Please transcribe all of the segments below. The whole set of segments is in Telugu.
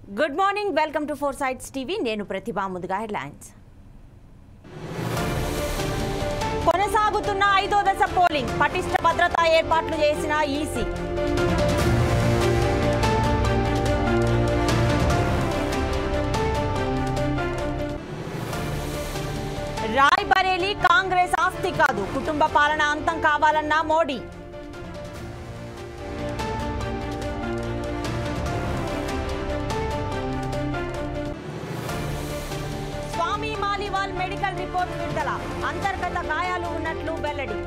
Good morning, welcome to four sides TV. నేను ప్రతిభా. ముందుగా హెడ్లైన్స్. కొనసాగుతున్న 5వ దశ పోలింగ్, పటిష్ట భద్రతా ఏర్పాట్లు చేసిన ఈసీ. రాయ్బరేలీ కాంగ్రెస్ ఆస్తి కాదు, కుటుంబ పాలన అంతం కావాలన్న మోడీ. స్వామి మాలివాల్ మెడికల్ రిపోర్ట్ విడుదల, అంతర్గత గాయాలు ఉన్నట్లు వెల్లడి.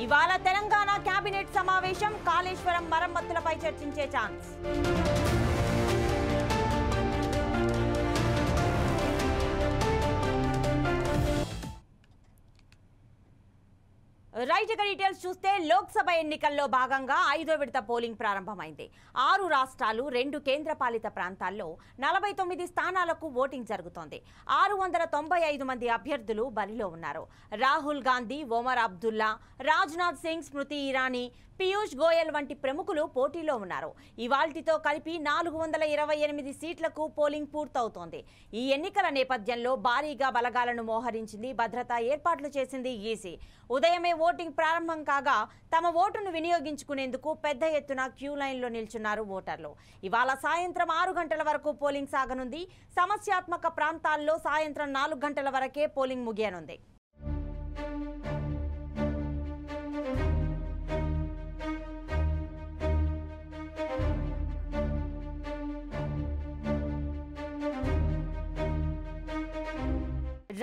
ఇవాళ తెలంగాణ కేబినెట్ సమావేశం, కాళేశ్వరం మరమ్మతులపై చర్చించే ఛాన్స్. రైట్, ఇక డీటెయిల్స్ చూస్తే లోక్సభ ఎన్నికల్లో భాగంగా 5వ విడత పోలింగ్ ప్రారంభమైంది. 6 రాష్ట్రాలు, 2 కేంద్రపాలిత ప్రాంతాల్లో 49 స్థానాలకు ఓటింగ్ జరుగుతోంది. 695 మంది అభ్యర్థులు బరిలో ఉన్నారు. రాహుల్ గాంధీ, ఒమర్ అబ్దుల్లా, రాజ్నాథ్ సింగ్, స్మృతి ఇరానీ, పీయూష్ గోయల్ వంటి ప్రముఖులు పోటీలో ఉన్నారు. ఇవాల్టితో కలిపి 428 సీట్లకు పోలింగ్ పూర్తవుతోంది. ఈ ఎన్నికల నేపథ్యంలో భారీగా బలగాలను మోహరించింది, భద్రతా ఏర్పాట్లు చేసింది ఈసీ. ఉదయమే ఓటింగ్ ప్రారంభం కాగా తమ ఓటును వినియోగించుకునేందుకు పెద్ద ఎత్తున క్యూ లైన్లో నిల్చున్నారు ఓటర్లు. ఇవాళ సాయంత్రం 6 గంటల వరకు పోలింగ్ సాగనుంది. సమస్యాత్మక ప్రాంతాల్లో సాయంత్రం 4 గంటల వరకే పోలింగ్ ముగియనుంది.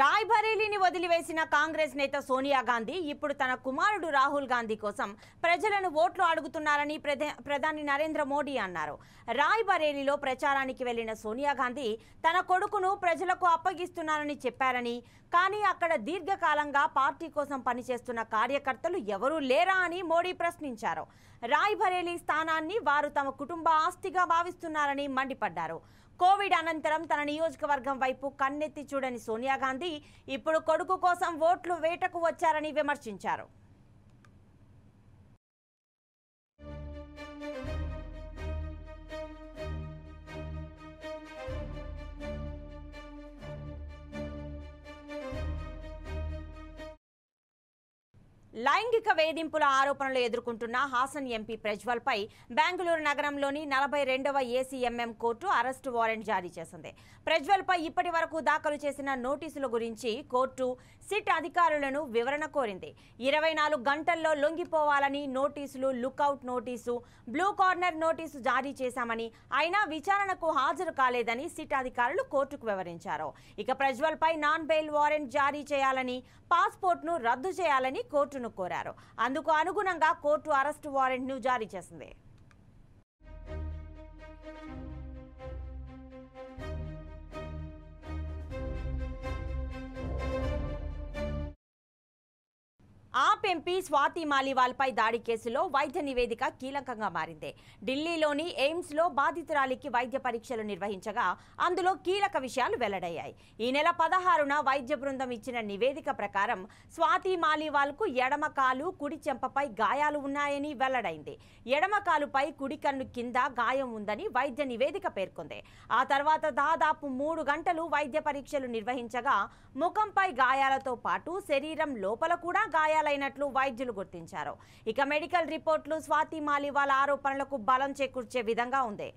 రాయ్బరేలీని వదిలివేసిన కాంగ్రెస్ నేత సోనియా గాంధీ ఇప్పుడు తన కుమారుడు రాహుల్ గాంధీ కోసం ప్రజలను ఓట్లు అడుగుతున్నారని ప్రధాని నరేంద్ర మోడీ అన్నారు. రాయ్బరేలీలో ప్రచారానికి వెళ్లిన సోనియా గాంధీ తన కొడుకును ప్రజలకు అప్పగిస్తున్నారని చెప్పారని, కానీ అక్కడ దీర్ఘకాలంగా పార్టీ కోసం పనిచేస్తున్న కార్యకర్తలు ఎవరూ లేరా అని మోడీ ప్రశ్నించారు. రాయ్బరేలీ స్థానాన్ని వారు తమ కుటుంబ ఆస్తిగా భావిస్తున్నారని మండిపడ్డారు. కోవిడ్ అనంతరం తన నియోజకవర్గం వైపు కన్నెత్తి చూడని సోనియా గాంధీ ఇప్పుడు కొడుకు కోసం ఓట్లు వేటకు వచ్చారని విమర్శించారు. లైంగిక వేధింపుల ఆరోపణలు ఎదుర్కొంటున్న హాసన్ ఎంపీ ప్రజ్వల్ పై బెంగళూరు నగరంలోని 42వ ఏసీఎంఎం కోర్టు అరెస్టు వారెంట్ జారీ చేసింది. ప్రజ్వల్ పై ఇప్పటి వరకు దాఖలు చేసిన నోటీసుల గురించి కోర్టు సిట్ అధికారులను వివరణ కోరింది. 24 గంటల్లో లొంగిపోవాలని నోటీసులు, lookout notice, blue corner notice జారీ చేశామని, అయినా విచారణకు హాజరు కాలేదని సిట్ అధికారులు కోర్టుకు వివరించారు. ఇక ప్రజ్వల్ పై నాన్ బెయిల్ వారెంట్ జారీ చేయాలని, పాస్పోర్ట్ను రద్దు చేయాలని కోర్టును కోరారు. అందుకు అనుగుణంగా కోర్టు అరెస్టు వారెంట్ను జారీ చేసింది. ఆప్ ఎంపీ స్వాతి మాలివాల్ పై దాడి కేసులో వైద్య నివేదిక కీలకంగా మారింది. ఢిల్లీలోని ఎయిమ్స్ లో బాధితురాలికి వైద్య పరీక్షలు నిర్వహించగా అందులో కీలక విషయాలు వెల్లడయ్యాయి. ఈ నెల 16న వైద్య బృందం ఇచ్చిన నివేదిక ప్రకారం స్వాతి మాలివాల్ కు ఎడమ కాలు, కుడి చెంపపై గాయాలు ఉన్నాయని వెల్లడైంది. ఎడమ కాలుపై కుడి కన్ను కింద గాయం ఉందని వైద్య నివేదిక పేర్కొంది. ఆ తర్వాత దాదాపు 3 గంటలు వైద్య పరీక్షలు నిర్వహించగా ముఖంపై గాయాలతో పాటు శరీరం లోపల కూడా గాయాలైనట్లు వైద్యులు గుర్తించారు. ఇక మెడికల్ రిపోర్టులు స్వాతి మాలివాల్ ఆరోపణలకు బలం చేకూర్చే విధంగా ఉంది.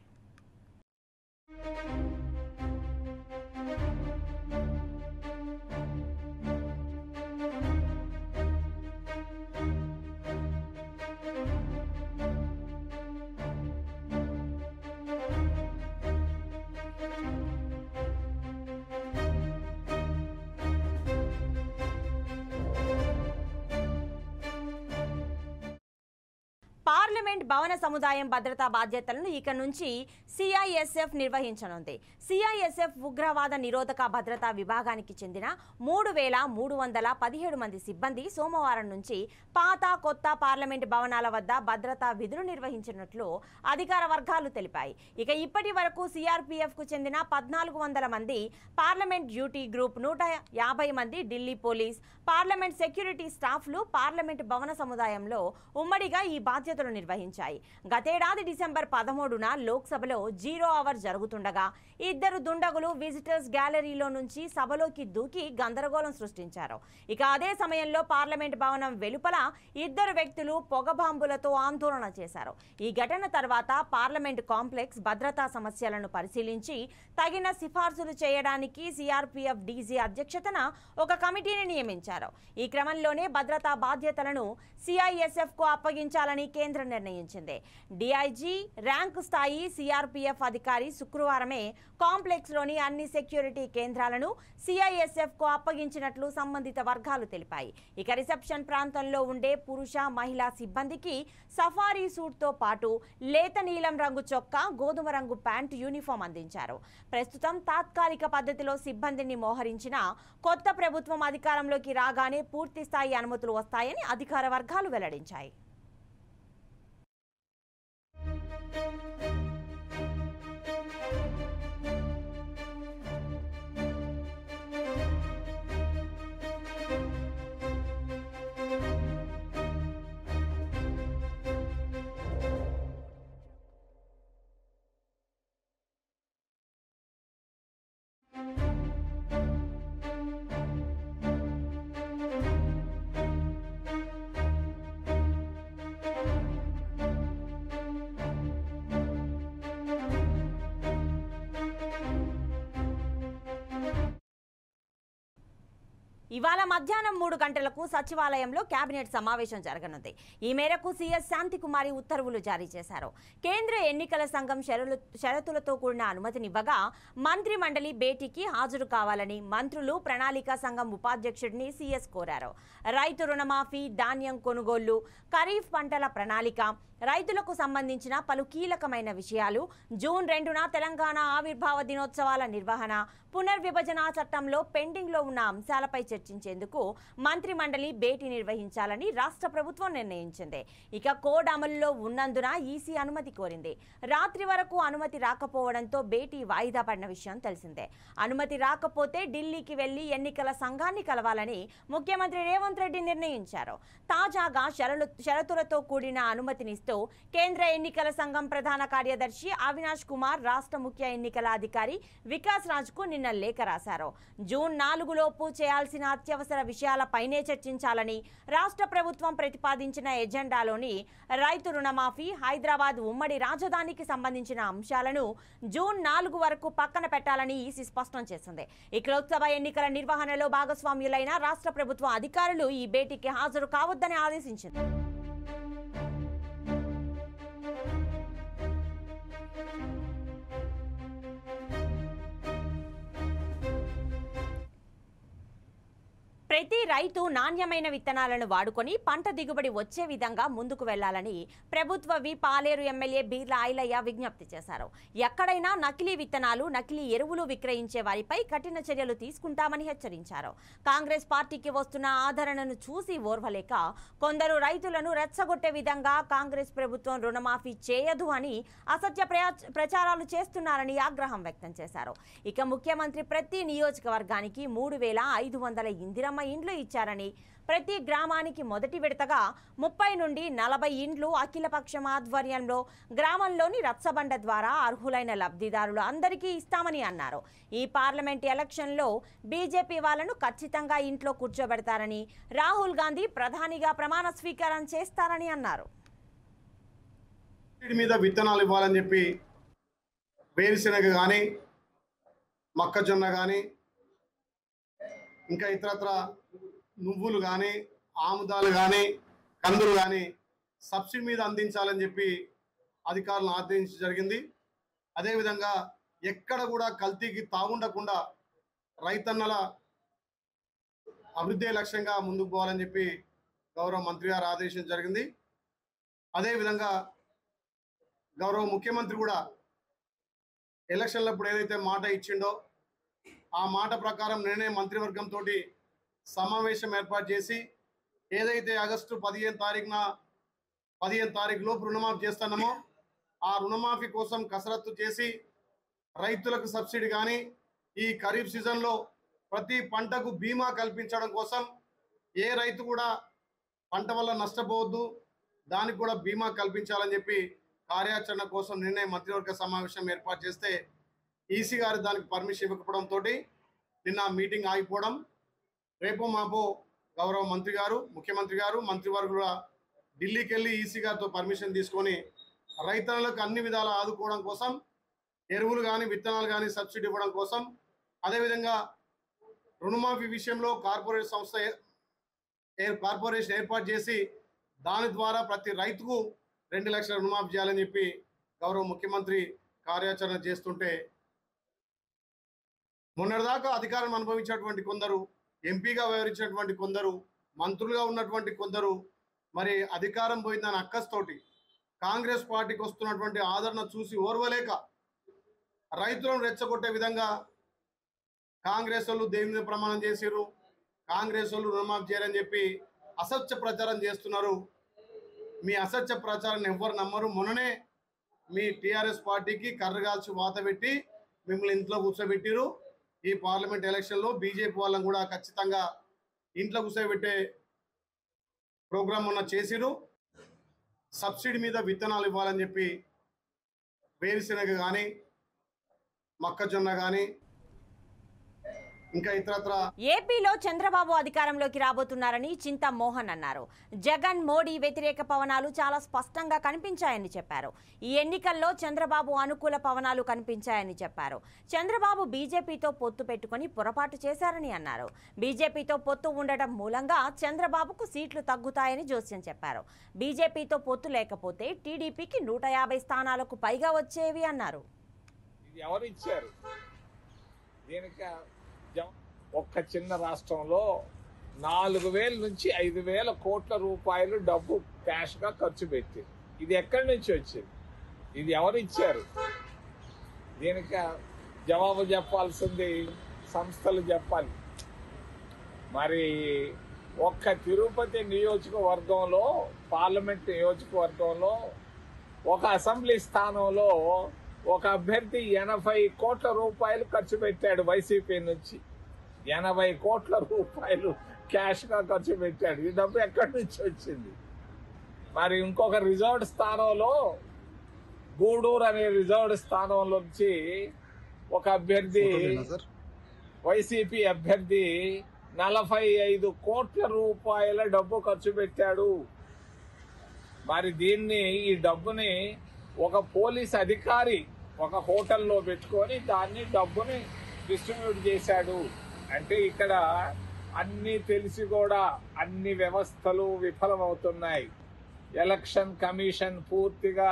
పార్లమెంట్ భవన సముదాయం భద్రతా బాధ్యతలను ఇక నుంచి సిఐఎస్ఎఫ్ నిర్వహించనుంది. సిఐఎస్ఎఫ్ ఉగ్రవాద నిరోధక భద్రతా విభాగానికి చెందిన 3,317 మంది సిబ్బంది సోమవారం నుంచి పాత కొత్త పార్లమెంట్ భవనాల వద్ద భద్రతా విధులు నిర్వహించినట్లు అధికార వర్గాలు తెలిపాయి. ఇక ఇప్పటి వరకు సిఆర్పీఎఫ్ కు చెందిన 1,400 మంది, పార్లమెంట్ డ్యూటీ గ్రూప్ 150 మంది, ఢిల్లీ పోలీస్, పార్లమెంట్ సెక్యూరిటీ స్టాఫ్లు పార్లమెంట్ భవన సముదాయంలో ఉమ్మడిగా ఈ బాధ్యతలు నిర్వహించాయి. గతేడాది డిసెంబర్ 13న లోక్సభలో 0 అవర్ జరుగుతుండగా ఇద్దరు దుండగులు విజిటర్స్ గ్యాలరీలో నుంచి సభలోకి దూకి గందరగోళం సృష్టించారు. ఇక అదే సమయంలో పార్లమెంట్ భవనం వెలుపల ఇద్దరు వ్యక్తులు పొగబాంబులతో ఆందోళన చేశారు. ఈ ఘటన తర్వాత పార్లమెంట్ కాంప్లెక్స్ భద్రతా సమస్యలను పరిశీలించి తగిన సిఫార్సులు చేయడానికి సిఆర్పీఎఫ్ డీజీ అధ్యక్షతన ఒక కమిటీని నియమించారు. ఈ క్రమంలోనే భద్రతా బాధ్యతలను సిఐఎస్ఎఫ్ కు అప్పగించాలని కేంద్రం నిర్ణయించింది. డీఐజీ ర్యాంకు స్థాయి సిఆర్పీఎఫ్ అధికారి శుక్రవారమే కాంప్లెక్స్ లోని అన్ని సెక్యూరిటీ కేంద్రాలను సిఐఎస్ఎఫ్ కు అప్పగించినట్లు సంబంధిత వర్గాలు తెలిపాయి. ఇక రిసెప్షన్ ప్రాంతంలో ఉండే పురుష, మహిళా సిబ్బందికి సఫారీ సూట్ తో పాటు లేత నీలం రంగు చొక్కా, గోధుమ రంగు ప్యాంటు యూనిఫామ్ అందించారు. ప్రస్తుతం తాత్కాలిక పద్ధతిలో సిబ్బందిని మోహరించిన కొత్త ప్రభుత్వం అధికారంలోకి రాగానే పూర్తి స్థాయి అనుమతులు వస్తాయని అధికార వర్గాలు వెల్లడించాయి. ఇవాళ మధ్యాహ్నం 3 గంటలకు సచివాలయంలో కేబినెట్ సమావేశం జరగనుంది. ఈ మేరకు సీఎస్ శాంతికుమారి ఉత్తర్వులు జారీ చేశారు. కేంద్ర ఎన్నికల సంఘం షరతులతో కూడిన అనుమతినివ్వగా మంత్రి మండలి భేటీకి హాజరు కావాలని మంత్రులు, ప్రణాళికా సంఘం ఉపాధ్యక్షుడిని సీఎస్ కోరారు. రైతు రుణమాఫీ, ధాన్యం కొనుగోళ్లు, ఖరీఫ్ పంటల ప్రణాళిక, రైతులకు సంబంధించిన పలు కీలకమైన విషయాలు, జూన్ 2న తెలంగాణ ఆవిర్భావ దినోత్సవాల నిర్వహణ, పునర్విభజన చట్టంలో పెండింగ్ లో ఉన్న అంశాలపై చర్చించేందుకు మంత్రి మండలి భేటీ నిర్వహించాలని రాష్ట్ర ప్రభుత్వం నిర్ణయించింది. ఇక కోడ్ అమలులో ఉన్నందున ఈసీ అనుమతి కోరింది. రాత్రి వరకు అనుమతి రాకపోవడంతో భేటీ వాయిదా పడిన విషయం తెలిసిందే. అనుమతి రాకపోతే ఢిల్లీకి వెళ్లి ఎన్నికల సంఘాన్ని కలవాలని ముఖ్యమంత్రి రేవంత్ రెడ్డి నిర్ణయించారు. తాజాగా షరతులతో కూడిన అనుమతినిస్తూ కేంద్ర ఎన్నికల సంఘం ప్రధాన కార్యదర్శి అవినాష్ కుమార్ రాష్ట్ర ముఖ్య ఎన్నికల అధికారి వికాస్ రాజ్ కు నిన్న లేఖ రాశారు. జూన్ 4 లోపు చేయాల్సిన అత్యవసర విషయాలపైనే చర్చించాలని రాష్ట్ర ప్రభుత్వం ప్రతిపాదించిన ఎజెండాలోని రైతు రుణమాఫీ, హైదరాబాద్ ఉమ్మడి రాజధానికి సంబంధించిన అంశాలను జూన్ 4 వరకు పక్కన పెట్టాలని ఈసీ స్పష్టం చేసింది. ఇక లోక్సభ ఎన్నికల నిర్వహణలో భాగస్వామ్యులైన రాష్ట్ర ప్రభుత్వ అధికారులు ఈ భేటీకి హాజరు కావద్దని ఆదేశించింది. ప్రతి రైతు నాణ్యమైన విత్తనాలను వాడుకొని పంట దిగుబడి వచ్చే విధంగా ముందుకు వెళ్లాలని ప్రభుత్వ విప్ పాలేరు ఎమ్మెల్యే బీర్ల ఐలయ్య విజ్ఞప్తి చేశారు. ఎక్కడైనా నకిలీ విత్తనాలు, నకిలీ ఎరువులు విక్రయించే వారిపై కఠిన చర్యలు తీసుకుంటామని హెచ్చరించారు. కాంగ్రెస్ పార్టీకి వస్తున్న ఆదరణను చూసి ఓర్వలేక కొందరు రైతులను రెచ్చగొట్టే విధంగా కాంగ్రెస్ ప్రభుత్వం రుణమాఫీ చేయదు అని అసత్య ప్రచారాలు చేస్తున్నారని ఆగ్రహం వ్యక్తం చేశారు. ఇక ముఖ్యమంత్రి ప్రతి నియోజకవర్గానికి 3,500 ఇందిరమ్మ ఇండ్లు ఇచ్చారని, ప్రతి గ్రామానికి మొదటి విడతగా 30 నుండి 40 ఇండ్లు అఖిలపక్షం ఆధ్వర్యంలో గ్రామంలోని రచ్చబండ ద్వారా అర్హులైన లబ్ధిదారులు అందరికీ ఇస్తామని అన్నారు. ఈ పార్లమెంట్ ఎలక్షన్లో బీజేపీ వాళ్ళను ఖచ్చితంగా ఇంట్లో కూర్చోబెడతారని, రాహుల్ గాంధీ ప్రధానిగా ప్రమాణ స్వీకారం చేస్తారని అన్నారు. మీద విత్తనాలు ఇవ్వాలని చెప్పి వేరుశెనగ కానీ, మొక్కజొన్న కానీ, ఇంకా ఇతరత్ర నువ్వులు కానీ, ఆముదాలు కానీ, కందులు కానీ సబ్సిడీ మీద అందించాలని చెప్పి అధికారులను ఆదేశించడం జరిగింది. అదేవిధంగా ఎక్కడ కూడా కల్తీకి తాగుండకుండా రైతన్నల అభివృద్ధి లక్ష్యంగా ముందుకు పోవాలని చెప్పి గౌరవ మంత్రి గారు ఆదేశించడం జరిగింది. అదేవిధంగా గౌరవ ముఖ్యమంత్రి కూడా ఎలక్షన్లప్పుడు ఏదైతే మాట ఇచ్చిండో ఆ మాట ప్రకారం నేనే మంత్రివర్గంతో సమావేశం ఏర్పాటు చేసి ఏదైతే ఆగస్టు 15 తారీఖు లోపు రుణమాఫీ చేస్తున్నామో ఆ రుణమాఫీ కోసం కసరత్తు చేసి రైతులకు సబ్సిడీ కానీ ఈ ఖరీఫ్ సీజన్లో ప్రతి పంటకు బీమా కల్పించడం కోసం ఏ రైతు కూడా పంట వల్ల నష్టపోవద్దు, దానికి కూడా బీమా కల్పించాలని చెప్పి కార్యాచరణ కోసం నిన్నే మంత్రివర్గ సమావేశం ఏర్పాటు చేస్తే ఈసీ గారు దానికి పర్మిషన్ ఇవ్వకపోవడంతో నిన్న మీటింగ్ ఆగిపోవడం, రేపు మాపో గౌరవ మంత్రి గారు ముఖ్యమంత్రి గారు మంత్రివర్గుల ఢిల్లీకి వెళ్ళి ఈసీ గారితో పర్మిషన్ తీసుకొని రైతులకు అన్ని విధాలా ఆదుకోవడం కోసం ఎరువులు కానీ విత్తనాలు కానీ సబ్సిడీ ఇవ్వడం కోసం, అదేవిధంగా రుణమాఫీ విషయంలో కార్పొరేషన్ ఏర్పాటు చేసి దాని ద్వారా ప్రతి రైతుకు 2 లక్షల రుణమాఫీ చేయాలని చెప్పి గౌరవ ముఖ్యమంత్రి కార్యాచరణ చేస్తుంటే మొన్నటిదాకా అధికారం అనుభవించినటువంటి కొందరు, ఎంపీగా వ్యవహరించినటువంటి కొందరు, మంత్రులుగా ఉన్నటువంటి కొందరు మరి అధికారం పోయిందని అక్కస్తోటి కాంగ్రెస్ పార్టీకి వస్తున్నటువంటి ఆదరణ చూసి ఓర్వలేక రైతులను రెచ్చగొట్టే విధంగా కాంగ్రెస్ వాళ్ళు దేవుని మీద ప్రమాణం చేసిరు, కాంగ్రెస్ వాళ్ళు రుణమాఫీ చేయరని చెప్పి అసత్య ప్రచారం చేస్తున్నారు. మీ అసత్య ప్రచారాన్ని ఎవ్వరు నమ్మరు. మొన్ననే మీ టీఆర్ఎస్ పార్టీకి కర్రగాల్చి వాత పెట్టి మిమ్మల్ని ఇంట్లో కూర్చోబెట్టిరు. ఈ పార్లమెంట్ ఎలక్షన్లో బీజేపీ వాళ్ళని కూడా ఖచ్చితంగా ఇంట్లో కూర్చోబెట్టే ప్రోగ్రాం మొన్న చేసిరు. సబ్సిడీ మీద విత్తనాలు ఇవ్వాలని చెప్పి వేరుశెనగ కానీ మొక్కజొన్న కానీ ఇంకా ఇతరత్ర. ఏపీలో చంద్రబాబు అధికారంలోకి రాబోతున్నారని చింతా మోహన్ అన్నారు. జగన్ మోడీ వ్యతిరేక పవనాలు చాలా స్పష్టంగా కనిపించాయని చెప్పారు. ఈ ఎన్నికల్లో చంద్రబాబు అనుకూల పవనాలు కనిపించాయని చెప్పారు. చంద్రబాబు బీజేపీతో పొత్తు పెట్టుకుని పొరపాటు చేశారని అన్నారు. బీజేపీతో పొత్తు ఉండటం మూలంగా చంద్రబాబుకు సీట్లు తగ్గుతాయని జోస్యం చెప్పారు. బీజేపీతో పొత్తు లేకపోతే టీడీపీకి 150 స్థానాలకు పైగా వచ్చేవి అన్నారు. ఒక్క చిన్న రాష్ట్రంలో 4,000 నుంచి 5,000 కోట్ల రూపాయలు డబ్బు క్యాష్ గా ఖర్చు పెట్టి ఇది ఎక్కడి నుంచి వచ్చింది? ఇది ఎవరు ఇచ్చారు? దీనికి జవాబు చెప్పాల్సింది సంస్థలు చెప్పాలి. మరి ఒక్క తిరుపతి నియోజకవర్గంలో, పార్లమెంట్ నియోజకవర్గంలో ఒక అసెంబ్లీ స్థానంలో ఒక అభ్యర్థి 80 కోట్ల రూపాయలు ఖర్చు పెట్టాడు. వైసీపీ నుంచి 80 కోట్ల రూపాయలు క్యాష్ గా ఖర్చు పెట్టాడు. ఈ డబ్బు ఎక్కడి నుంచి వచ్చింది? మరి ఇంకొక రిజర్వ్డ్ స్థానంలో, గూడూరు అనే రిజర్వ్డ్ స్థానంలో నుంచి ఒక అభ్యర్థి, వైసీపీ అభ్యర్థి 45 కోట్ల రూపాయల డబ్బు ఖర్చు పెట్టాడు. మరి ఈ డబ్బుని ఒక పోలీస్ అధికారి ఒక హోటల్లో పెట్టుకొని డబ్బుని డిస్ట్రిబ్యూట్ చేశాడు. అంటే ఇక్కడ అన్ని తెలిసి కూడా అన్ని వ్యవస్థలు విఫలమవుతున్నాయి. ఎలక్షన్ కమిషన్ పూర్తిగా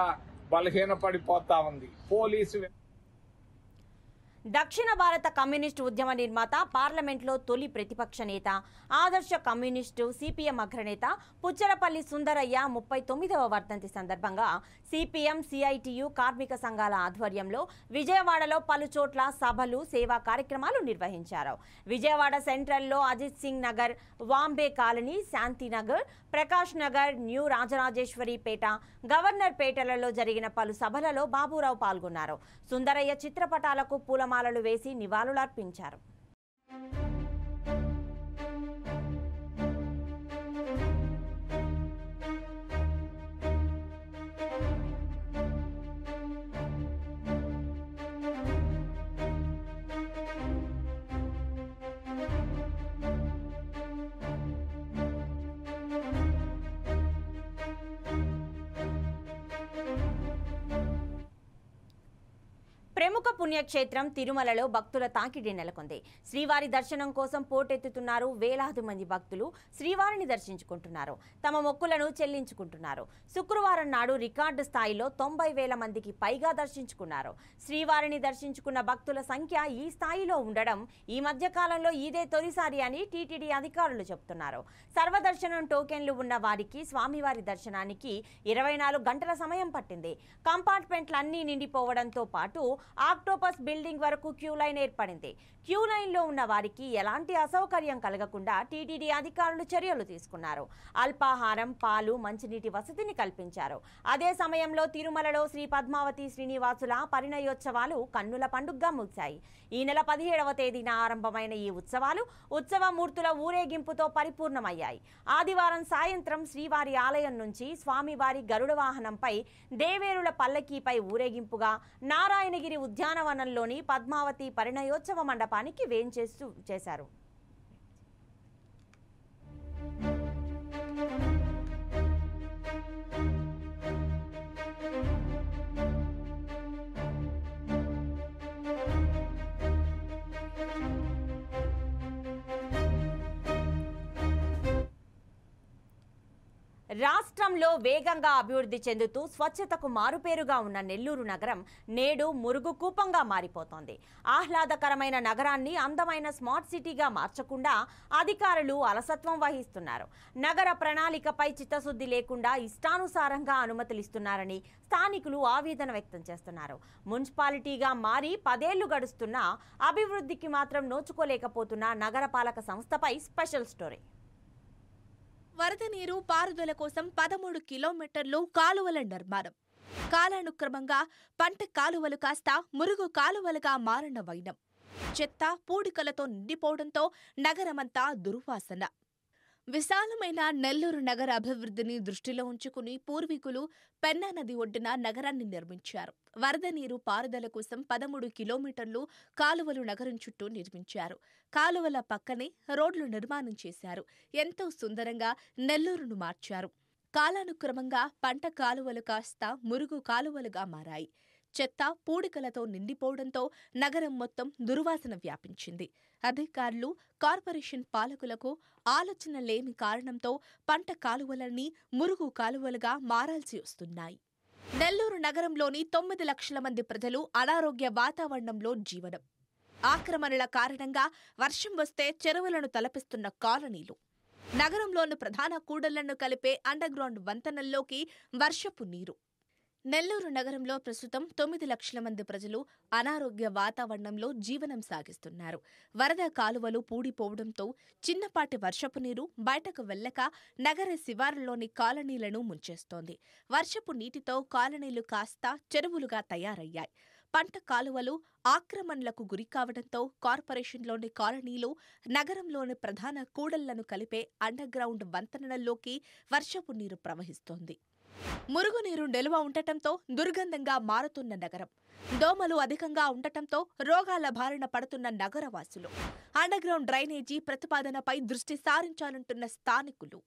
బలహీనపడిపోతా ఉంది. పోలీసు దక్షిణ భారత కమ్యూనిస్టు ఉద్యమ నిర్మాత, పార్లమెంట్లో తొలి ప్రతిపక్ష నేత, ఆదర్శ కమ్యూనిస్టు సిపిఎం అగ్రనేత పుచ్చలపల్లి సుందరయ్య 39వ వర్ధంతి సందర్భంగా సిపిఎం, సిఐటియు కార్మిక సంఘాల ఆధ్వర్యంలో విజయవాడలో పలుచోట్ల సభలు, సేవా కార్యక్రమాలు నిర్వహించారు. విజయవాడ సెంట్రల్లో Ajit Singh Nagar, Vambay colony, Shantinagar, Prakash Nagar, new Rajarajeswaripeta, governor పేటలలో జరిగిన పలు సభలలో బాబురావు పాల్గొన్నారు. సుందరయ్య చిత్రపటాలకు పూలమాలలు వేసి నివాళులర్పించారు. ప్రముఖ ప్రముఖ పుణ్యక్షేత్రం తిరుమలలో భక్తుల తాకిడి నెలకొంది. శ్రీవారి దర్శనం కోసం పోటెత్తుతున్నారు. వేలాది మంది భక్తులు శ్రీవారిని దర్శించుకుంటున్నారు, తమ మొక్కులను చెల్లించుకుంటున్నారు. శుక్రవారం నాడు రికార్డు స్థాయిలో 90,000 మందికి పైగా దర్శించుకున్నారు. శ్రీవారిని దర్శించుకున్న భక్తుల సంఖ్య ఈ స్థాయిలో ఉండడం ఈ మధ్య కాలంలో ఇదే తొలిసారి అని టీటీడీ అధికారులు చెబుతున్నారు. సర్వదర్శనం టోకెన్లు ఉన్న వారికి స్వామివారి దర్శనానికి 24 గంటల సమయం పట్టింది. కంపార్ట్మెంట్లన్నీ నిండిపోవడంతో పాటు ఆక్టోపస్ బిల్డింగ్ వరకు క్యూ లైన్ ఏర్పడింది. క్యూ లైన్లో ఉన్న వారికి ఎలాంటి అసౌకర్యం కలగకుండా టీటీడీ అధికారులు చర్యలు తీసుకున్నారు. అల్పాహారం, పాలు, మంచినీటి వసతిని కల్పించారు. అదే సమయంలో తిరుమలలో శ్రీ పద్మావతి శ్రీనివాసుల పరిణయోత్సవాలు కన్నుల పండుగగా ముగిశాయి. ఈ నెల 17వ తేదీన ఆరంభమైన ఈ ఉత్సవాలు ఉత్సవమూర్తుల ఊరేగింపుతో పరిపూర్ణమయ్యాయి. ఆదివారం సాయంత్రం శ్రీవారి ఆలయం నుంచి స్వామివారి గరుడ వాహనంపై దేవేరుల పల్లకీపై ఊరేగింపుగా నారాయణగిరి ఉద్యానవనంలోని పద్మావతి పరిణయోత్సవ మండపానికి వేంచేస్తూ చేశారు. రాష్ట్రంలో వేగంగా అభివృద్ధి చెందుతూ స్వచ్ఛతకు మారుపేరుగా ఉన్న నెల్లూరు నగరం నేడు మురుగు కూపంగా మారిపోతోంది. ఆహ్లాదకరమైన నగరాన్ని అందమైన స్మార్ట్ సిటీగా మార్చకుండా అధికారులు అలసత్వం వహిస్తున్నారు. నగర ప్రణాళికపై చిత్తశుద్ధి లేకుండా ఇష్టానుసారంగా అనుమతులిస్తున్నారని స్థానికులు ఆవేదన వ్యక్తం చేస్తున్నారు. మున్సిపాలిటీగా మారి 10 ఏళ్లు గడుస్తున్నా అభివృద్ధికి మాత్రం నోచుకోలేకపోతున్న నగరపాలక సంస్థపై స్పెషల్ స్టోరీ. వరద నీరు పారుదల కోసం 13 కిలోమీటర్లు కాలువల నిర్మాణం. కాలానుక్రమంగా పంట కాలువలు కాస్త మురుగు కాలువలుగా మారిన వైనం. చెత్త, పూడికలతో నిండిపోవడంతో నగరమంతా దుర్వాసన. విశాలమైన నెల్లూరు నగర అభివృద్ధిని దృష్టిలో ఉంచుకుని పూర్వీకులు పెన్నా నది ఒడ్డున నగరాన్ని నిర్మించారు. వరద నీరు పారుదల కోసం 13 కిలోమీటర్లు కాలువలు నగరం చుట్టూ నిర్మించారు. కాలువల పక్కనే రోడ్లు నిర్మాణం చేశారు. ఎంతో సుందరంగా నెల్లూరును మార్చారు. కాలానుక్రమంగా పంట కాలువలు కాస్త మురుగు కాలువలుగా మారాయి. చెత్త, పూడికలతో నిండిపోవడంతో నగరం మొత్తం దుర్వాసన వ్యాపించింది. అధికారులు, కార్పొరేషన్ పాలకులకు ఆలోచన లేని కారణంతో పంట కాలువలన్నీ మురుగు కాలువలుగా మారాల్సి వస్తున్నాయి. నెల్లూరు నగరంలోని 9 లక్షల మంది ప్రజలు అనారోగ్య వాతావరణంలో జీవనం. ఆక్రమణల కారణంగా వర్షం వస్తే చెరువులను తలపిస్తున్న కాలనీలు. నగరంలోని ప్రధాన కూడళ్లను కలిపే అండర్గ్రౌండ్ వంతెనల్లోకి వర్షపు నీరు. నెల్లూరు నగరంలో ప్రస్తుతం 9 లక్షల మంది ప్రజలు అనారోగ్య వాతావరణంలో జీవనం సాగిస్తున్నారు. వరద కాలువలు పూడిపోవడంతో చిన్నపాటి వర్షపు నీరు బయటకు వెళ్లక నగర శివారులోని కాలనీలను ముంచేస్తోంది. వర్షపు నీటితో కాలనీలు కాస్త చెరువులుగా తయారయ్యాయి. పంట కాలువలు ఆక్రమణలకు గురికావడంతో కార్పొరేషన్లోని కాలనీలు, నగరంలోని ప్రధాన కూడళ్లను కలిపే అండర్గ్రౌండ్ వంతెనల్లోకి వర్షపు నీరు ప్రవహిస్తోంది. మురుగునీరు నిల్వ ఉండటంతో దుర్గంధంగా మారుతున్న నగరం. దోమలు అధికంగా ఉండటంతో రోగాల బారిన పడుతున్న నగరవాసులు. అండర్గ్రౌండ్ డ్రైనేజీ ప్రతిపాదనపై దృష్టి సారించాలంటున్న స్థానికులు.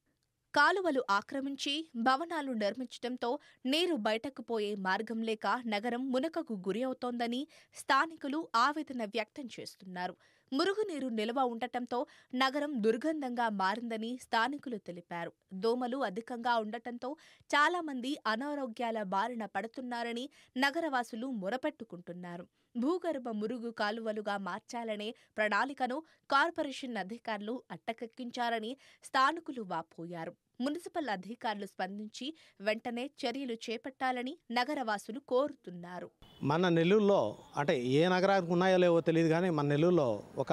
కాలువలు ఆక్రమించి భవనాలు నిర్మించడంతో నీరు బయటకు పోయే మార్గం లేక నగరం మునకకు గురి అవుతోందని స్థానికులు ఆవేదన వ్యక్తం చేస్తున్నారు. మురుగునీరు నిల్వ ఉండటంతో నగరం దుర్గంధంగా మారిందని స్థానికులు తెలిపారు. దోమలు అధికంగా ఉండటంతో చాలా మంది అనారోగ్యాల బారిన పడుతున్నారని నగరవాసులు మొరపెట్టుకుంటున్నారు. భూగర్భ మురుగు కాలువలుగా మార్చాలనే ప్రణాళికను కార్పొరేషన్ అధికారులు అట్టకెక్కించారని స్థానికులు వాపోయారు. మున్సిపల్ అధికారులు స్పందించి వెంటనే చర్యలు చేపట్టాలని నగరవాసులు కోరుతున్నారు. మన నెల్లూరులో అంటే ఏ నగరానికి ఉన్నాయో లేవో తెలియదు కానీ మన నెల్లూరులో ఒక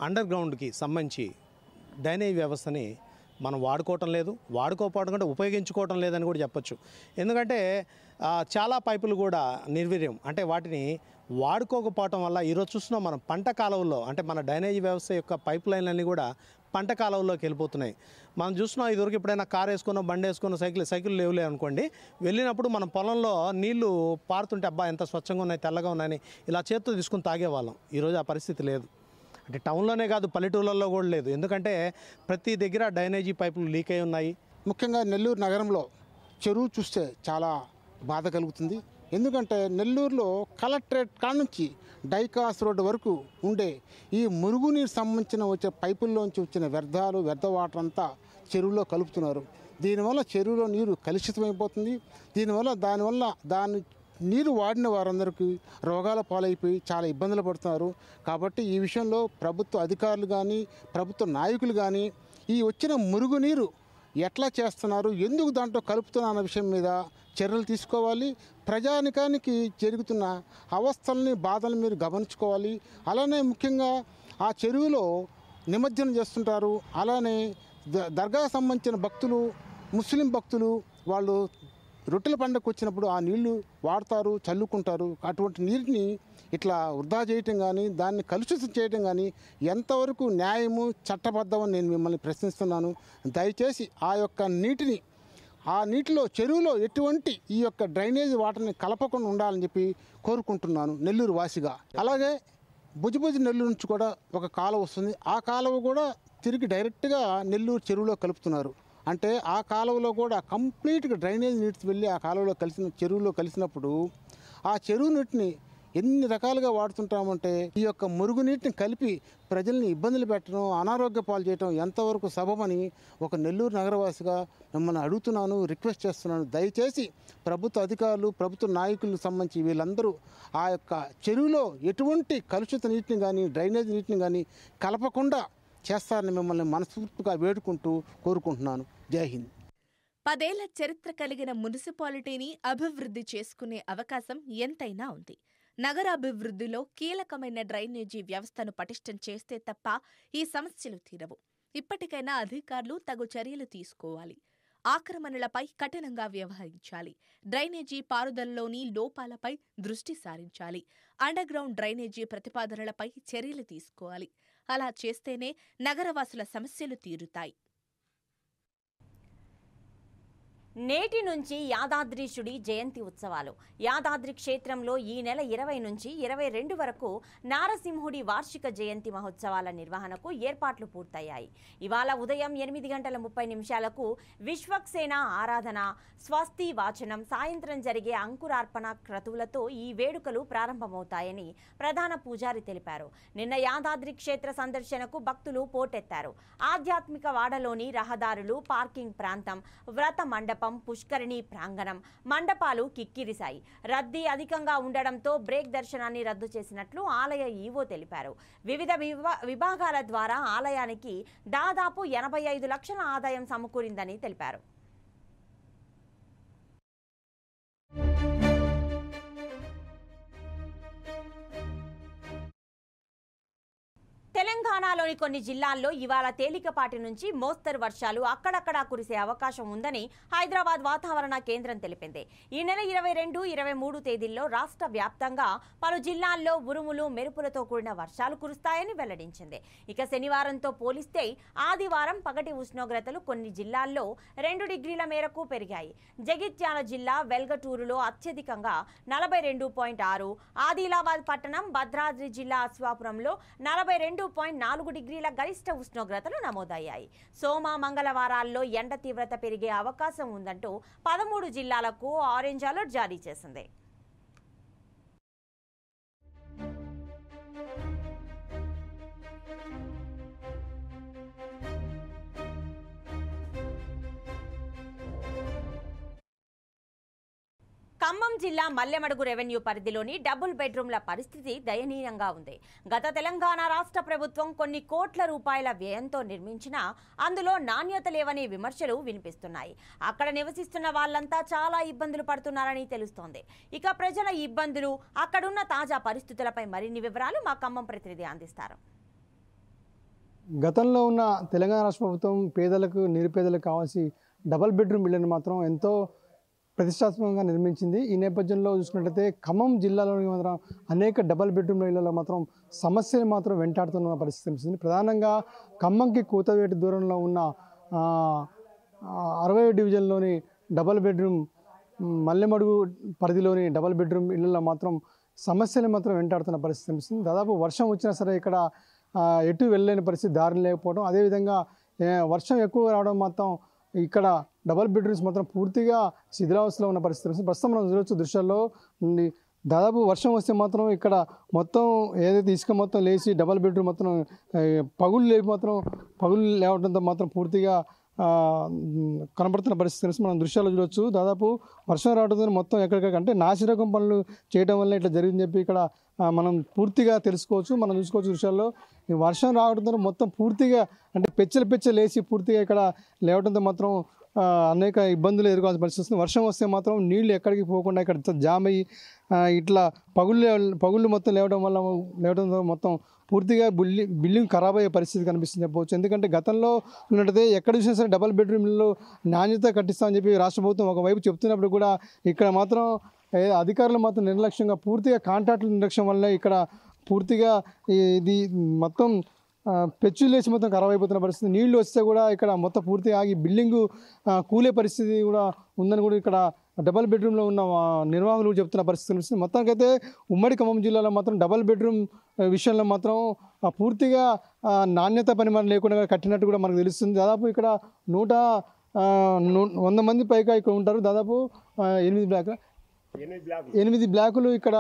అండర్ గ్రౌండ్కి సంబంధించి డ్రైనేజ్ వ్యవస్థని మనం వాడుకోవటం లేదు, వాడుకోకపోవడం కంటే ఉపయోగించుకోవటం లేదని కూడా చెప్పొచ్చు. ఎందుకంటే చాలా పైపులు కూడా నిర్వీర్యం, అంటే వాటిని వాడుకోకపోవటం వల్ల ఈరోజు చూస్తున్నాం మనం పంట కాలువల్లో, అంటే మన డ్రైనేజ్ వ్యవస్థ యొక్క పైప్ లైన్లన్నీ కూడా పంట కాలువల్లోకి వెళ్ళిపోతున్నాయి. మనం చూస్తున్నాం ఇదివరకు ఎప్పుడైనా కారు వేసుకున్న, బండి వేసుకున్న, సైకిల్ లేవులే అనుకోండి, వెళ్ళినప్పుడు మనం పొలంలో నీళ్లు పారుతుంటే అబ్బా ఎంత స్వచ్ఛంగా ఉన్నాయి, తెల్లగా ఉన్నాయని ఇలా చేత్తో తీసుకుని తాగేవాళ్ళం. ఈరోజు ఆ పరిస్థితి లేదు. అంటే టౌన్లోనే కాదు, పల్లెటూళ్ళల్లో కూడా లేదు. ఎందుకంటే ప్రతి దగ్గర డ్రైనేజీ పైపులు లీక్ అయి ఉన్నాయి. ముఖ్యంగా నెల్లూరు నగరంలో చెరువు చూస్తే చాలా బాధ కలుగుతుంది. ఎందుకంటే నెల్లూరులో కలెక్టరేట్ కాడ నుంచి డైకాస్ రోడ్డు వరకు ఉండే ఈ మురుగునీరు సంబంధించిన వచ్చే పైపుల్లోంచి వచ్చిన వ్యర్థ వాటర్ అంతా చెరువులో కలుపుతున్నారు. దీనివల్ల చెరువులో నీరు కలుషితమైపోతుంది. దాని నీరు వాడిన వారందరికీ రోగాల పాలైపోయి చాలా ఇబ్బందులు పడుతున్నారు. కాబట్టి ఈ విషయంలో ప్రభుత్వ అధికారులు కానీ ప్రభుత్వ నాయకులు కానీ ఈ వచ్చిన మురుగునీరు ఎట్లా చేస్తున్నారు, ఎందుకు దాంట్లో కలుపుతున్నారు అన్న విషయం మీద చర్యలు తీసుకోవాలి. ప్రజానికానికి జరుగుతున్న అవస్థల్ని బాధలు మీరు గమనించుకోవాలి. అలానే ముఖ్యంగా ఆ చెరువులో నిమజ్జనం చేస్తుంటారు. అలానే దర్గా సంబంధించిన భక్తులు, ముస్లిం భక్తులు వాళ్ళు రొట్టెల పండుగకు వచ్చినప్పుడు ఆ నీళ్లు వాడతారు, చల్లుకుంటారు. అటువంటి నీటిని ఇట్లా వృధా చేయటం కానీ దాన్ని కలుషితం చేయటం కానీ ఎంతవరకు న్యాయము చట్టబద్ధమని నేను మిమ్మల్ని ప్రశ్నిస్తున్నాను. దయచేసి ఆ నీటిలో చెరువులో ఎటువంటి ఈ యొక్క డ్రైనేజ్ వాటర్ని కలపకుండా ఉండాలని చెప్పి కోరుకుంటున్నాను నెల్లూరు వాసిగా. అలాగే భుజభుజి నెల్లూరు నుంచి కూడా ఒక కాలువ వస్తుంది. ఆ కాలువ కూడా తిరిగి డైరెక్ట్గా నెల్లూరు చెరువులో కలుపుతున్నారు. అంటే ఆ కాలువలో కూడా కంప్లీట్గా డ్రైనేజ్ నీటి వెళ్ళి ఆ కాలువలో చెరువులో కలిసినప్పుడు ఆ చెరువు నీటిని ఎన్ని రకాలుగా వాడుతుంటామంటే ఈ యొక్క మురుగునీటిని కలిపి ప్రజల్ని ఇబ్బందులు పెట్టడం, అనారోగ్య పాలు చేయడం ఎంతవరకు సబబని ఒక నెల్లూరు నగరవాసిగా మిమ్మల్ని అడుగుతున్నాను, రిక్వెస్ట్ చేస్తున్నాను. దయచేసి ప్రభుత్వ అధికారులు, ప్రభుత్వ నాయకులకు సంబంధించి వీళ్ళందరూ ఆ యొక్క చెరువులో ఎటువంటి కలుషిత నీటిని కానీ డ్రైనేజ్ నీటిని కానీ కలపకుండా చేస్తారని మిమ్మల్ని మనస్ఫూర్తిగా వేడుకుంటూ కోరుకుంటున్నాను. జై హింద్. 10 ఏళ్ల చరిత్ర కలిగిన మున్సిపాలిటీని అభివృద్ధి చేసుకునే అవకాశం ఎంతైనా ఉంది. నగరాభివృద్ధిలో కీలకమైన డ్రైనేజీ వ్యవస్థను పటిష్టం చేస్తే తప్ప ఈ సమస్యలు తీరవు. ఇప్పటికైనా అధికారులు తగు చర్యలు తీసుకోవాలి. ఆక్రమణలపై కఠినంగా వ్యవహరించాలి. డ్రైనేజీ పారుదలలోని లోపాలపై దృష్టి సారించాలి. అండర్గ్రౌండ్ డ్రైనేజీ ప్రతిపాదనలపై చర్యలు తీసుకోవాలి. అలా చేస్తేనే నగరవాసుల సమస్యలు తీరుతాయి. నేటి నుంచి యాదాద్రీశుడి జయంతి ఉత్సవాలు. యాదాద్రి క్షేత్రంలో ఈ నెల 20 నుంచి 22 వరకు నారసింహుడి వార్షిక జయంతి మహోత్సవాల నిర్వహణకు ఏర్పాట్లు పూర్తయ్యాయి. ఇవాళ ఉదయం 8:30 విశ్వక్సేన ఆరాధన, స్వస్తి వాచనం, సాయంత్రం జరిగే అంకురార్పణ క్రతువులతో ఈ వేడుకలు ప్రారంభమవుతాయని ప్రధాన పూజారి తెలిపారు. నిన్న యాదాద్రి క్షేత్ర సందర్శనకు భక్తులు పోటెత్తారు. ఆధ్యాత్మిక వాడలోని రహదారులు, పార్కింగ్ ప్రాంతం, వ్రత మండపం, పుష్కరిణి ప్రాంగణం, మండపాలు కిక్కిరిశాయి. రద్దీ అధికంగా ఉండడంతో బ్రేక్ దర్శనాన్ని రద్దు చేసినట్లు ఆలయ ఈవో తెలిపారు. వివిధ విభాగాల ద్వారా ఆలయానికి దాదాపు 85 లక్షల ఆదాయం సమకూరిందని తెలిపారు. తెలంగాణలోని కొన్ని జిల్లాల్లో ఇవాళ తేలికపాటి నుంచి మోస్తరు వర్షాలు అక్కడక్కడా కురిసే అవకాశం ఉందని హైదరాబాద్ వాతావరణ కేంద్రం తెలిపింది. ఈ నెల 22, 23 తేదీల్లో రాష్ట్ర వ్యాప్తంగా పలు జిల్లాల్లో ఉరుములు, మెరుపులతో కూడిన వర్షాలు కురుస్తాయని వెల్లడించింది. ఇక శనివారంతో పోలిస్తే ఆదివారం పగటి ఉష్ణోగ్రతలు కొన్ని జిల్లాల్లో 2 డిగ్రీల మేరకు పెరిగాయి. జగిత్యాల జిల్లా వెల్గటూరులో అత్యధికంగా 42.6, ఆదిలాబాద్ పట్టణం, భద్రాద్రి జిల్లా అశ్వాపురంలో 42.4 డిగ్రీల గరిష్ట ఉష్ణోగ్రతలు నమోదయ్యాయి. సోమ, మంగళవారాల్లో ఎండ తీవ్రత పెరిగే అవకాశం ఉందంటూ 13 జిల్లాలకు ఆరెంజ్ అలర్ట్ జారీ చేసింది. ఖమ్మం జిల్లా మల్లెమడుగు రెవెన్యూ పరిధిలోని డబుల్ బెడ్రూమ్ల పరిస్థితి దయనీయంగా ఉంది. గత తెలంగాణ రాష్ట్ర ప్రభుత్వం కొన్ని కోట్ల రూపాయల వ్యయంతో నిర్మించినా అందులో నాణ్యత లేవనే విమర్శలు వినిపిస్తున్నాయి. అక్కడ నివసిస్తున్న వాళ్ళంతా చాలా ఇబ్బందులు పడుతున్నారని తెలుస్తోంది. ఇక ప్రజల ఇబ్బందులు, అక్కడున్న తాజా పరిస్థితులపై మరిన్ని వివరాలు మా ఖమ్మం ప్రతినిధి అందిస్తారు. గతంలో ఉన్న తెలంగాణ రాష్ట్ర ప్రభుత్వం పేదలకు, నిరుపేదలకు కావాల్సి డబుల్ బెడ్రూమ్ ఇళ్లను మాత్రం ఎంతో ప్రతిష్టాత్మకంగా నిర్మించింది. ఈ నేపథ్యంలో చూసినట్లయితే ఖమ్మం జిల్లాలోని మాత్రం అనేక డబుల్ బెడ్రూమ్ల ఇళ్లలో మాత్రం సమస్యలు మాత్రం వెంటాడుతున్న పరిస్థితి కనిపిస్తుంది. ప్రధానంగా ఖమ్మంకి కూతవేటు దూరంలో ఉన్న 60వ డివిజన్లోని డబుల్ బెడ్రూమ్, మల్లెమడుగు పరిధిలోని డబుల్ బెడ్రూమ్ ఇళ్లలో మాత్రం సమస్యలు మాత్రం వెంటాడుతున్న పరిస్థితి కనిపిస్తుంది. దాదాపు వర్షం వచ్చినా సరే ఇక్కడ ఎటు వెళ్ళలేని పరిస్థితి, దారి లేకపోవడం, అదేవిధంగా వర్షం ఎక్కువ రావడం మాత్రం ఇక్కడ డబల్ బెడ్రూమ్స్ మాత్రం పూర్తిగా శిథిలావస్థలో ఉన్న పరిస్థితి. ప్రస్తుతం మనం చూడవచ్చు దృశ్యాల్లో నుండి దాదాపు వర్షం వస్తే మాత్రం ఇక్కడ మొత్తం ఏదైతే ఇసుక మొత్తం లేచి డబల్ బెడ్రూమ్ మొత్తం పగులు లేవడంతో మాత్రం పూర్తిగా కనబడుతున్న పరిస్థితి మనం దృశ్యాలు చూడవచ్చు. దాదాపు వర్షం రావడంతో మొత్తం ఎక్కడికక్కడ అంటే నాసిరకం పనులు చేయడం వల్ల ఇట్లా జరిగిందని చెప్పి ఇక్కడ మనం పూర్తిగా తెలుసుకోవచ్చు. మనం చూసుకోవచ్చు దృశ్యాల్లో ఈ వర్షం రావడంతో మొత్తం పూర్తిగా అంటే పెచ్చలు లేచి పూర్తిగా ఇక్కడ లేవడంతో మాత్రం అనేక ఇబ్బందులు ఎదుర్కోవాల్సిన పరిస్థితి వస్తుంది. వర్షం వస్తే మాత్రం నీళ్లు ఎక్కడికి పోకుండా ఇక్కడ జామ్ అయ్యి ఇట్లా పగుళ్ళు మొత్తం లేవడంతో మొత్తం పూర్తిగా బిల్డింగ్ ఖరాబ్ అయ్యే పరిస్థితి కనిపిస్తుంది చెప్పవచ్చు. ఎందుకంటే గతంలో ఉన్నట్టయితే ఎక్కడ చూసినా సరే డబల్ బెడ్రూమ్లలో నాణ్యత కట్టిస్తామని చెప్పి రాష్ట్ర ప్రభుత్వం ఒకవైపు చెప్తున్నప్పుడు కూడా ఇక్కడ మాత్రం అధికారులు మాత్రం నిర్లక్ష్యంగా పూర్తిగా కాంట్రాక్టుల నిర్లక్ష్యం వల్ల ఇక్కడ పూర్తిగా ఇది మొత్తం పెచ్చులు లేచి మొత్తం ఖరాబ్ అయిపోతున్న పరిస్థితి. నీళ్లు వస్తే కూడా ఇక్కడ మొత్తం పూర్తిగా ఆగి బిల్డింగు కూలే పరిస్థితి కూడా ఉందని కూడా ఇక్కడ డబల్ బెడ్రూమ్లో ఉన్న నిర్వాహకులు చెప్తున్న పరిస్థితి కనిపిస్తుంది. మొత్తానికైతే ఉమ్మడి ఖమ్మం జిల్లాలో మాత్రం డబల్ బెడ్రూమ్ విషయంలో మాత్రం పూర్తిగా నాణ్యత పరిమాణం లేకుండా కట్టినట్టు కూడా మనకు తెలుస్తుంది. దాదాపు ఇక్కడ 100 మంది పైగా ఇక్కడ ఉంటారు. దాదాపు 8 బ్లాకులు ఇక్కడ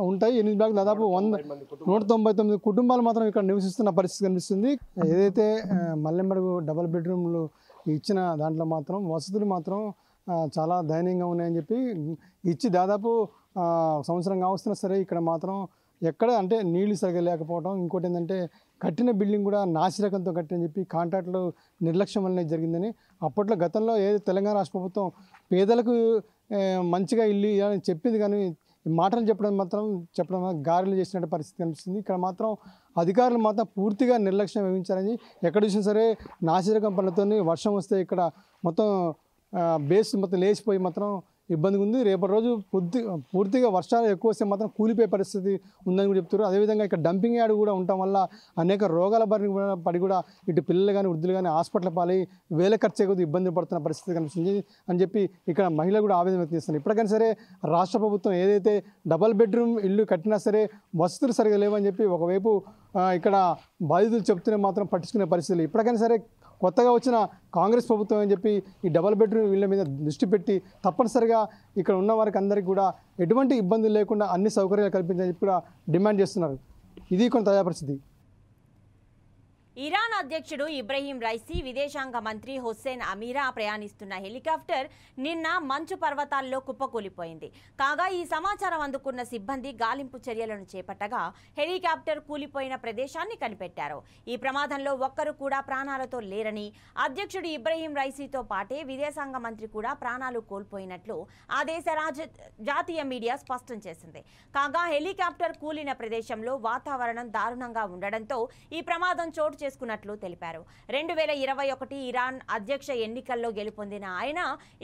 ఉంటాయి. 8 బ్లాకులు దాదాపు 199 కుటుంబాలు మాత్రం ఇక్కడ నివసిస్తున్న పరిస్థితి కనిపిస్తుంది. ఏదైతే మల్లెంబడుగు డబల్ బెడ్రూమ్లు ఇచ్చిన దాంట్లో మాత్రం వసతులు మాత్రం చాలా దయనీయంగా ఉన్నాయని చెప్పి ఇచ్చి దాదాపు సంవత్సరం కావస్తున్నా సరే ఇక్కడ మాత్రం ఎక్కడ అంటే నీళ్లు సరిగా లేకపోవడం, ఇంకోటి ఏంటంటే కట్టిన బిల్డింగ్ కూడా నాసిరకంతో కట్టని చెప్పి కాంట్రాక్టులు నిర్లక్ష్యం వల్లనే జరిగిందని అప్పట్లో గతంలో ఏదో తెలంగాణ రాష్ట్ర ప్రభుత్వం పేదలకు మంచిగా ఇల్లు అని చెప్పింది, కానీ మాటలు చెప్పడం గారెలు చేసినట్టు పరిస్థితి కనిపిస్తుంది. ఇక్కడ మాత్రం అధికారులు మాత్రం పూర్తిగా నిర్లక్ష్యం వహించారని ఎక్కడ చూసినా సరే నాసిరకం పనులతో వర్షం వస్తే ఇక్కడ మొత్తం బేస్ మొత్తం లేచిపోయి మాత్రం ఇబ్బందిగా ఉంది. రేపటి రోజు పూర్తిగా వర్షాలు ఎక్కువ వస్తే మాత్రం కూలిపోయే పరిస్థితి ఉందని కూడా చెప్తారు. అదేవిధంగా ఇక్కడ డంపింగ్ యార్డ్ కూడా ఉండటం వల్ల అనేక రోగాల బారిన పడి కూడా ఇటు పిల్లలు కానీ వృద్ధులు కానీ హాస్పిటల్ పాలై వేల ఖర్చు కొద్ది ఇబ్బంది పడుతున్న పరిస్థితి కనిపిస్తుంది అని చెప్పి ఇక్కడ మహిళలు కూడా ఆవేదన వ్యక్తం చేస్తున్నారు. ఇప్పటికైనా సరే రాష్ట్ర ప్రభుత్వం ఏదైతే డబల్ బెడ్రూమ్ ఇల్లు కట్టినా సరే వసతులు సరిగా లేవని చెప్పి ఒకవైపు ఇక్కడ బాధితులు చెప్తూనే మాత్రం పట్టించుకునే పరిస్థితులు. ఇప్పటికైనా సరే కొత్తగా వచ్చిన కాంగ్రెస్ ప్రభుత్వం అని చెప్పి ఈ డబల్ బెడ్రూమ్ ఇళ్ళ మీద దృష్టి పెట్టి తప్పనిసరిగా ఇక్కడ ఉన్న వారికి అందరికీ కూడా ఎటువంటి ఇబ్బందులు లేకుండా అన్ని సౌకర్యాలు కల్పించాలని చెప్పి కూడా డిమాండ్ చేస్తున్నారు. ఇది కొంత తాజా పరిస్థితి. ఇరాన్ అధ్యక్షుడు ఇబ్రహీం రైసీ, విదేశాంగ మంత్రి హుస్సేన్ అమీరా ప్రయాణిస్తున్న హెలికాప్టర్ నిన్న మంచు పర్వతాల్లో కుప్పకూలిపోయింది. కాగా ఈ సమాచారం అందుకున్న సిబ్బంది గాలింపు చర్యలను చేపట్టగా హెలికాప్టర్ కూలిపోయిన ప్రదేశాన్ని కనిపెట్టారు. ఈ ప్రమాదంలో ఒక్కరు కూడా ప్రాణాలతో లేరని, అధ్యక్షుడు ఇబ్రహీం రైసీతో పాటే విదేశాంగ మంత్రి కూడా ప్రాణాలు కోల్పోయినట్లు ఆ దేశ జాతీయ మీడియా స్పష్టం చేసింది. కాగా హెలికాప్టర్ కూలిన ప్రదేశంలో వాతావరణం దారుణంగా ఉండడంతో ఈ ప్రమాదం చోటు చేసుకున్నట్లు తెలిపారు. 2021 ఇరాన్ అధ్యక్ష ఎన్నికల్లో గెలుపొందిన ఆయన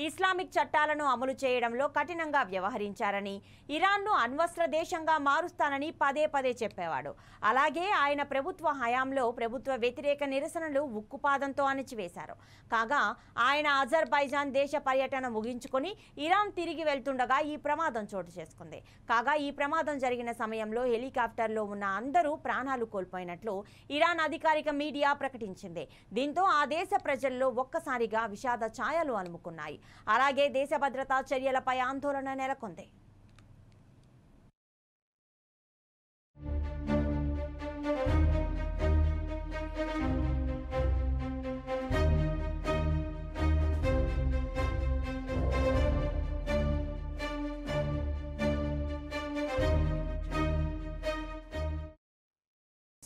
ఇస్లామిక్ చట్టాలను అమలు చేయడంలో కఠినంగా వ్యవహరించారని, ఇరాన్ను అణ్వస్త్ర దేశంగా మారుస్తానని పదే చెప్పేవాడు. అలాగే ఆయన ప్రభుత్వ హయాంలో ప్రభుత్వ వ్యతిరేక నిరసనలు ఉక్కుపాదంతో అణిచివేశారు. కాగా ఆయన అజర్బైజాన్ దేశ పర్యటన ముగించుకొని ఇరాన్ తిరిగి వెళ్తుండగా ఈ ప్రమాదం చోటు చేసుకుంది. కాగా ఈ ప్రమాదం జరిగిన సమయంలో హెలికాప్టర్లో ఉన్న అందరూ ప్రాణాలు కోల్పోయినట్లు ఇరాన్ అధికారిక మీడియా ప్రకటించింది. దీంతో ఆ దేశ ప్రజల్లో ఒక్కసారిగా విషాద ఛాయలు అలుముకున్నాయి. అలాగే దేశ భద్రతా చర్యలపై ఆందోళన నెలకొంది.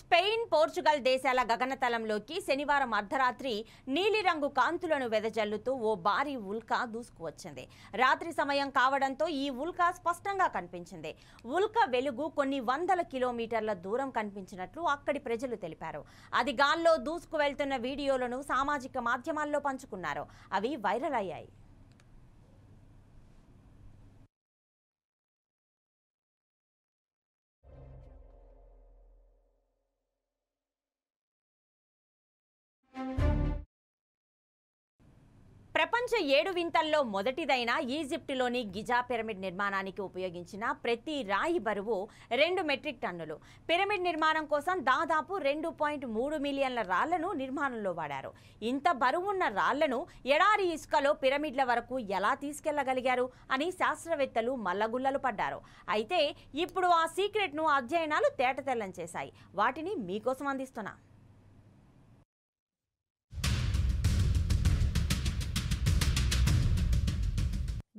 స్పెయిన్, పోర్చుగల్ దేశాల గగనతలంలోకి శనివారం అర్ధరాత్రి నీలిరంగు కాంతులను వెదజల్లుతూ ఓ భారీ ఉల్కా దూసుకువచ్చింది. రాత్రి సమయం కావడంతో ఈ ఉల్కా స్పష్టంగా కనిపించింది. ఉల్కా వెలుగు కొన్ని వందల కిలోమీటర్ల దూరం కనిపించినట్లు అక్కడి ప్రజలు తెలిపారు. అది గాల్లో దూసుకు వెళ్తున్న వీడియోలను సామాజిక మాధ్యమాల్లో పంచుకున్నారు. అవి వైరల్ అయ్యాయి. ప్రపంచ 7 వింతల్లో మొదటిదైన ఈజిప్టులోని గిజా పిరమిడ్ నిర్మాణానికి ఉపయోగించిన ప్రతి రాయి బరువు 2 మెట్రిక్ టన్నులు. పిరమిడ్ నిర్మాణం కోసం దాదాపు 2.3 మిలియన్ల రాళ్లను నిర్మాణంలో వాడారు. ఇంత బరువున్న రాళ్లను ఎడారి ఇసుకలో పిరమిడ్ల వరకు ఎలా తీసుకెళ్లగలిగారు అని శాస్త్రవేత్తలు మల్లగుల్లలు పడ్డారు. అయితే ఇప్పుడు ఆ సీక్రెట్ను అధ్యయనాలు తేటతెల్లం చేశాయి. వాటిని మీకోసం అందిస్తున్నా.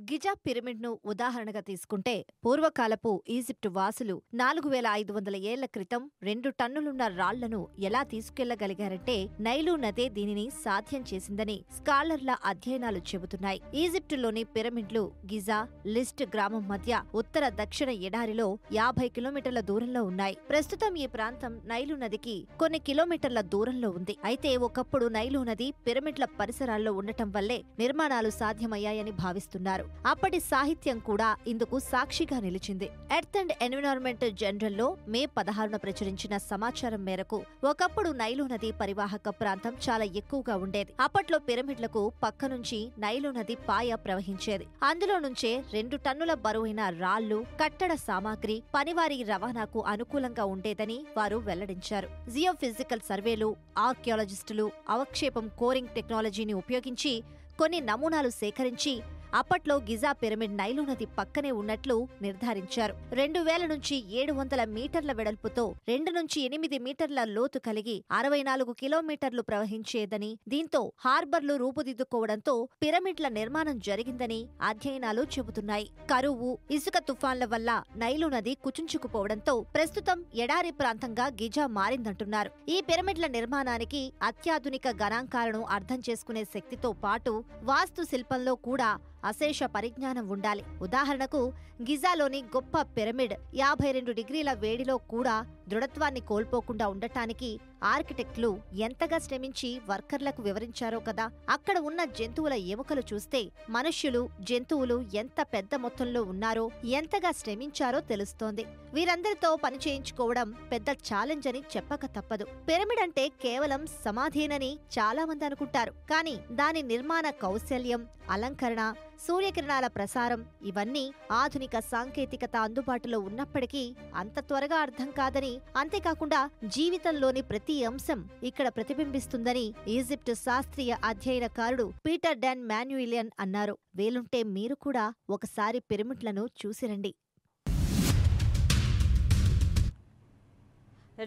గిజా పిరమిడ్ను ఉదాహరణగా తీసుకుంటే పూర్వకాలపు ఈజిప్టు వాసులు 4500 ఏళ్ల క్రితం 2 టన్నులున్న రాళ్లను ఎలా తీసుకెళ్లగలిగారంటే నైలు నదే దీనిని సాధ్యం చేసిందని స్కాలర్ల అధ్యయనాలు చెబుతున్నాయి. ఈజిప్టులోని పిరమిడ్లు గిజా, లిస్ట్ గ్రామం మధ్య ఉత్తర దక్షిణ ఎడారిలో 50 కిలోమీటర్ల దూరంలో ఉన్నాయి. ప్రస్తుతం ఈ ప్రాంతం నైలు నదికి కొన్ని కిలోమీటర్ల దూరంలో ఉంది. అయితే ఒకప్పుడు నైలు నది పిరమిడ్ల పరిసరాల్లో ఉండటం వల్లే నిర్మాణాలు సాధ్యమయ్యాయని భావిస్తున్నారు. అప్పటి సాహిత్యం కూడా ఇందుకు సాక్షిగా నిలిచింది. ఎర్త్ అండ్ ఎన్విరాన్మెంట్ జనరల్లో మే 16న ప్రచురించిన సమాచారం మేరకు ఒకప్పుడు నైలు నది పరివాహక ప్రాంతం చాలా ఎక్కువగా ఉండేది. అప్పట్లో పిరమిడ్లకు పక్క నుంచి నైలు నది పాయ ప్రవహించేది. అందులో నుంచే 2 టన్నుల బరువైన రాళ్లు, కట్టడ సామాగ్రి పనివారి రవాణాకు అనుకూలంగా ఉండేదని వారు వెల్లడించారు. జియోఫిజికల్ సర్వేలు, ఆర్కియాలజిస్టులు అవక్షేపం కోరింగ్ టెక్నాలజీని ఉపయోగించి కొన్ని నమూనాలు సేకరించి అప్పట్లో గిజా పిరమిడ్ నైలు నది పక్కనే ఉన్నట్లు నిర్ధారించారు. 2000 నుంచి 700 మీటర్ల వెడల్పుతో 2 నుంచి 8 మీటర్ల లోతు కలిగి 64 కిలోమీటర్లు ప్రవహించేదని, దీంతో హార్బర్లు రూపుదిద్దుకోవడంతో పిరమిడ్ల నిర్మాణం జరిగిందని అధ్యయనాలు చెబుతున్నాయి. కరువు, ఇసుక తుఫాన్ల వల్ల నైలు నది కుచించుకుపోవడంతో ప్రస్తుతం ఎడారి ప్రాంతంగా గిజా మారిందంటున్నారు. ఈ పిరమిడ్ల నిర్మాణానికి అత్యాధునిక గణాంకాలను అర్థం చేసుకునే శక్తితో పాటు వాస్తు శిల్పంలో కూడా అశేష పరిజ్ఞానం ఉండాలి. ఉదాహరణకు గిజాలోని గొప్ప పిరమిడ్ 52 డిగ్రీల వేడిలో కూడా దృఢత్వాన్ని కోల్పోకుండా ఉండటానికి ఆర్కిటెక్ట్లు ఎంతగా శ్రమించి వర్కర్లకు వివరించారో కదా. అక్కడ ఉన్న జంతువుల ఎముకలు చూస్తే మనుష్యులు, జంతువులు ఎంత పెద్ద మొత్తంలో ఉన్నారో, ఎంతగా శ్రమించారో తెలుస్తోంది. వీరందరితో పని చేయించుకోవడం పెద్ద ఛాలెంజ్ అని చెప్పక తప్పదు. పిరమిడ్ అంటే కేవలం సమాధేనని చాలా మంది అనుకుంటారు. కానీ దాని నిర్మాణ కౌశల్యం, అలంకరణ, సూర్యకిరణాల ప్రసారం ఇవన్నీ ఆధునిక సాంకేతికత అందుబాటులో ఉన్నప్పటికీ అంత త్వరగా అర్థం కాదని, అంతేకాకుండా జీవితంలోని ప్రతి అంశం ఇక్కడ ప్రతిబింబిస్తుందని ఈజిప్టు శాస్త్రీయ అధ్యయనకారుడు పీటర్ డాన్ మాన్యుయిలియన్ అన్నారు. వేలుంటే మీరు కూడా ఒకసారి పిరమిడ్లను చూసిరండి.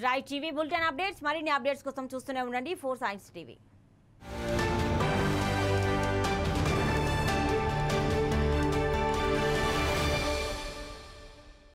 రైట్ టీవీ బులెటిన్ అప్డేట్స్, మరిన్ని అప్డేట్స్ కోసం చూస్తూనే ఉండండి 4 సైన్స్ టీవీ.